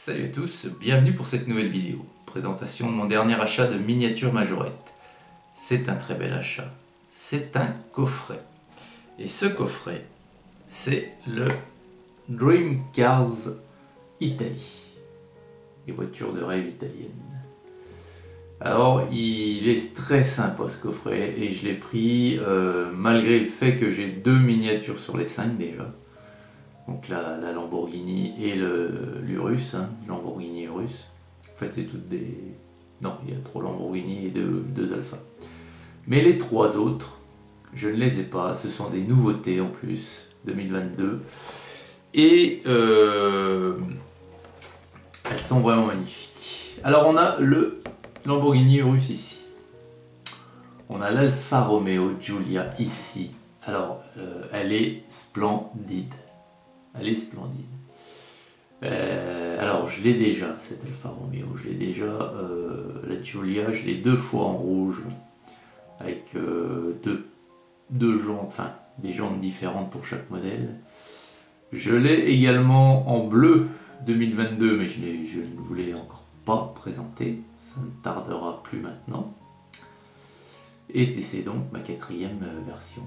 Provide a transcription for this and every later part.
Salut à tous, bienvenue pour cette nouvelle vidéo. Présentation de mon dernier achat de miniature majorette. C'est un très bel achat. C'est un coffret. Et ce coffret, c'est le Dream Cars Italie. Les voitures de rêve italiennes. Alors, il est très sympa ce coffret et je l'ai pris malgré le fait que j'ai deux miniatures sur les 5 déjà. Donc la Lamborghini et l'Urus, Lamborghini Urus. En fait, c'est toutes des... Non, il y a 3 Lamborghini et 2 Alpha. Mais les 3 autres, je ne les ai pas. Ce sont des nouveautés en plus, 2022. Et elles sont vraiment magnifiques. Alors, on a le Lamborghini Urus ici. On a l'Alfa Romeo Giulia ici. Alors, elle est splendide. Elle est splendide. Alors, je l'ai déjà, cette Alfa Romeo. Je l'ai déjà, la Giulia, je l'ai 2 fois en rouge. Avec deux jantes, enfin, des jantes différentes pour chaque modèle. Je l'ai également en bleu 2022, mais je ne vous l'ai encore pas présenté. Ça ne tardera plus maintenant. Et c'est donc ma 4e version.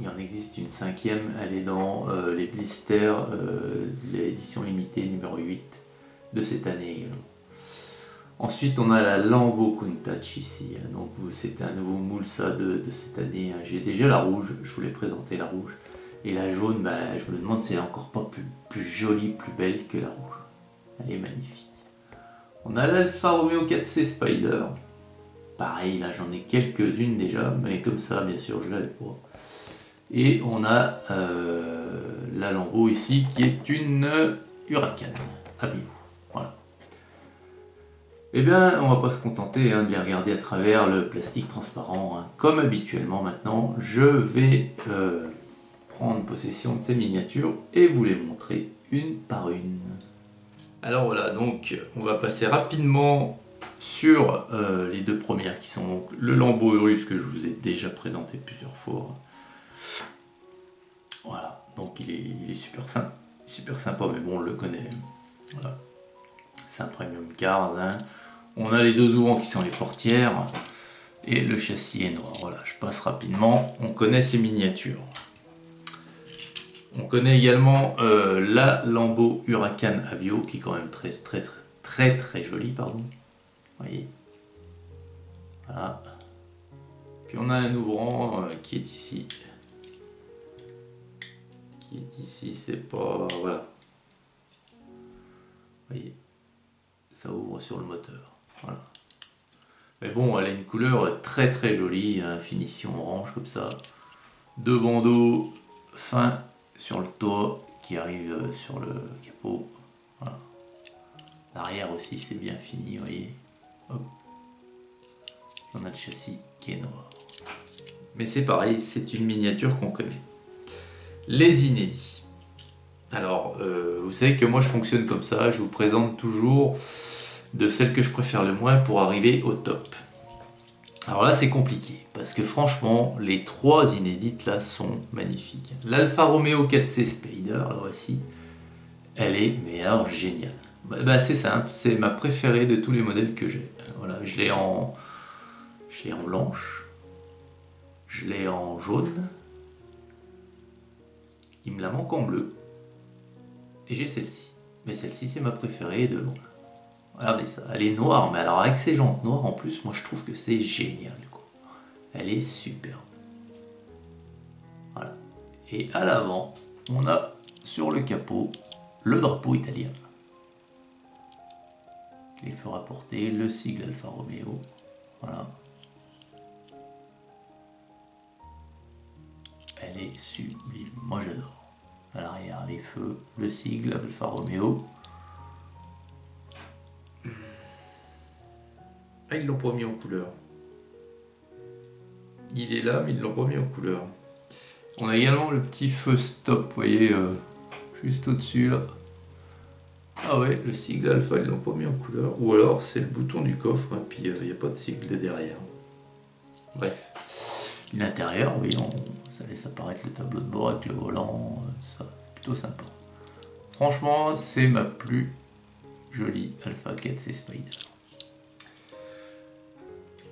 Il en existe une 5e, elle est dans les blisters de l'édition limitée numéro 8 de cette année également. Ensuite, on a la Lambo Countach ici, donc c'est un nouveau moule ça de cette année. J'ai déjà la rouge, je voulais présenter la rouge. Et la jaune, je me demande si elle est encore pas plus jolie, plus belle que la rouge. Elle est magnifique. On a l'Alfa Romeo 4C Spider. Pareil, là j'en ai quelques-unes déjà, mais comme ça, bien sûr, je l'avais pas. Et on a la Lambo ici qui est une Huracan à vivre. Voilà. Eh bien, on va pas se contenter de les regarder à travers le plastique transparent. Comme habituellement maintenant, je vais prendre possession de ces miniatures et vous les montrer une par une. Alors voilà, donc on va passer rapidement sur les 2 premières qui sont donc le Lambo Urus que je vous ai déjà présenté plusieurs fois. Voilà, donc il est super sympa, mais bon, on le connaît. Voilà. C'est un premium car. On a les 2 ouvrants qui sont les portières et le châssis est noir. Voilà, je passe rapidement. On connaît ces miniatures. On connaît également la Lambo Huracan Avio qui est quand même très jolie, pardon. Vous voyez. Voilà. Puis on a un ouvrant qui est ici. C'est pas... Voilà. Vous voyez. Ça ouvre sur le moteur. Voilà. Mais bon, elle a une couleur très jolie, finition orange comme ça. 2 bandeaux fins sur le toit qui arrivent sur le capot. Voilà. L'arrière aussi c'est bien fini, vous voyez. Hop. On a le châssis qui est noir. Mais c'est pareil, c'est une miniature qu'on connaît. Les inédits. Alors, vous savez que moi je fonctionne comme ça, je vous présente toujours de celles que je préfère le moins pour arriver au top. Alors là c'est compliqué, parce que franchement, les 3 inédites là sont magnifiques. L'Alfa Romeo 4C Spider, la voici, elle est, mais alors, géniale. C'est simple, c'est ma préférée de tous les modèles que j'ai. Voilà, je l'ai en blanche, je l'ai en jaune, il me la manque en bleu, et j'ai celle-ci. Mais celle-ci c'est ma préférée de loin. Regardez ça, elle est noire, mais alors avec ses jantes noires en plus, moi je trouve que c'est génial, quoi. Elle est superbe. Voilà. Et à l'avant, on a sur le capot le drapeau italien. Il fera porter le sigle Alfa Romeo. Voilà. Elle est sublime, moi j'adore. À l'arrière, les feux, le sigle Alfa Romeo. Ah, ils l'ont pas mis en couleur. Il est là, mais ils l'ont pas mis en couleur. On a également le petit feu stop, vous voyez, juste au-dessus là. Ah ouais, le sigle Alpha, ils l'ont pas mis en couleur. Ou alors c'est le bouton du coffre, et puis il n'y a pas de sigle de derrière. Bref. L'intérieur, oui, ça laisse apparaître le tableau de bord avec le volant, ça, c'est plutôt sympa. Franchement, c'est ma plus jolie Alpha Cat, c'est Spider.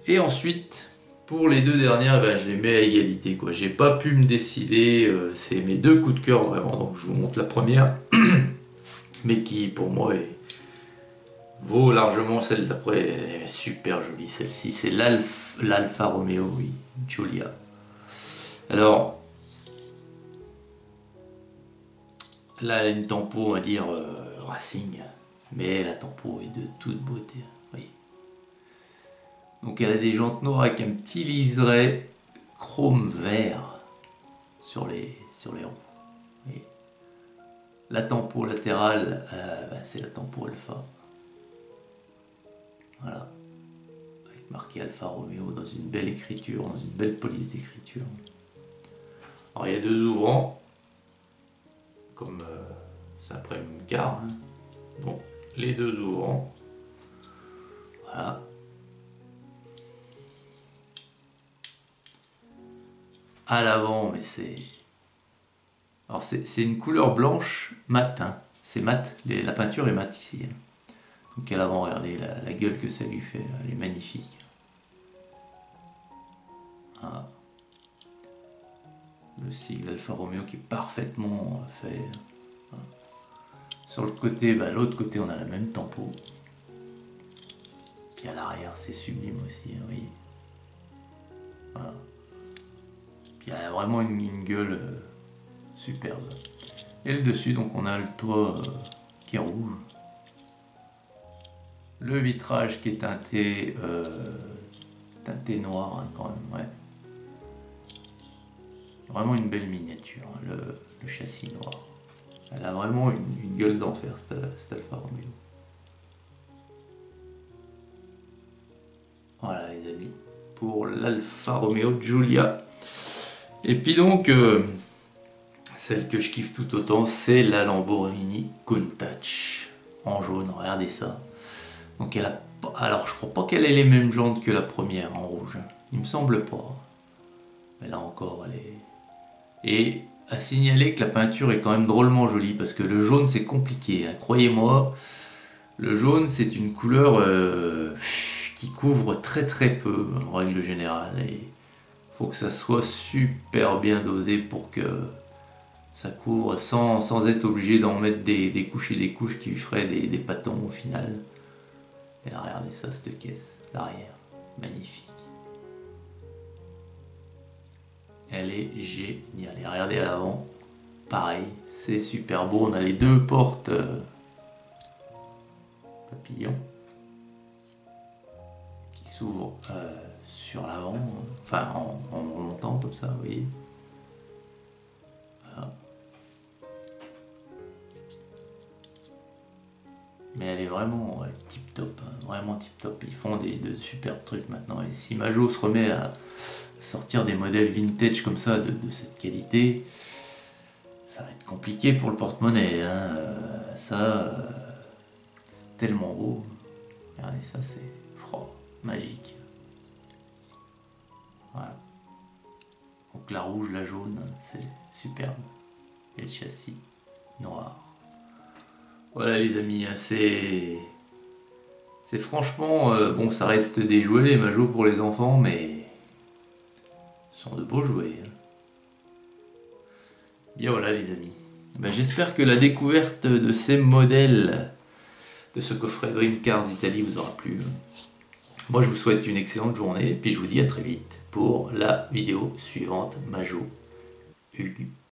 Et ensuite, pour les deux dernières, ben, je les mets à égalité, quoi. J'ai pas pu me décider, c'est mes deux coups de cœur vraiment, donc je vous montre la première, mais qui pour moi vaut largement celle d'après. Elle est super jolie celle-ci, c'est l'Alfa Romeo, oui, Giulia. Alors, là elle a une tempo, on va dire, racing, mais la tempo est de toute beauté, oui. Donc elle a des jantes noires avec un petit liseré chrome vert sur les ronds. Oui. La tempo latérale, ben, c'est la tempo Alpha. Voilà. Avec marqué Alfa Romeo dans une belle écriture, dans une belle police d'écriture. Alors il y a deux ouvrants, comme c'est un premium car. Hein. Donc les deux ouvrants. Voilà. À l'avant, mais c'est... Alors c'est une couleur blanche mat, hein. C'est mat, la peinture est mat ici. Hein. Donc à l'avant, regardez la gueule que ça lui fait, elle est magnifique. Voilà. Le sigle Alfa Romeo qui est parfaitement fait. Voilà. Sur le côté, bah, l'autre côté, on a la même tempo. Puis à l'arrière, c'est sublime aussi, hein, oui. Voilà. Puis il y a vraiment une gueule superbe. Et le dessus, donc on a le toit qui est rouge. Le vitrage qui est teinté noir, hein, quand même, ouais. Vraiment une belle miniature, hein, le châssis noir. Elle a vraiment une gueule d'enfer, cette Alfa Romeo. Voilà les amis, pour l'Alfa Romeo Giulia. Et puis donc, celle que je kiffe tout autant, c'est la Lamborghini Countach, en jaune, regardez ça. Donc elle a, alors je crois pas qu'elle ait les mêmes jantes que la première en rouge, il me semble pas. Mais là encore, elle est... Et à signaler que la peinture est quand même drôlement jolie, parce que le jaune c'est compliqué, hein. Croyez-moi, le jaune c'est une couleur qui couvre très très peu en règle générale, et faut que ça soit super bien dosé pour que ça couvre sans être obligé d'en mettre des couches et des couches qui feraient des pâtons au final. Et là regardez ça, cette caisse, l'arrière, magnifique. Elle est géniale. Et regardez à l'avant, pareil, c'est super beau. On a les deux portes papillons qui s'ouvrent sur l'avant, enfin en remontant comme ça, vous voyez. Voilà. Mais elle est vraiment tip top, hein, vraiment tip top. Ils font de superbes trucs maintenant. Et si Majo se remet à sortir des modèles vintage comme ça de cette qualité, ça va être compliqué pour le porte-monnaie, hein. C'est tellement beau. Regardez ça, c'est froid, magique. Voilà. Donc la rouge, la jaune, c'est superbe. Et le châssis noir. Voilà les amis, hein, c'est franchement, bon, ça reste des jouets les Majo pour les enfants, mais ce sont de beaux jouets. Hein. Bien voilà les amis. Ben, j'espère que la découverte de ces modèles de ce coffret Dream Cars Italie vous aura plu. Moi je vous souhaite une excellente journée, puis je vous dis à très vite pour la vidéo suivante Majo Hugues.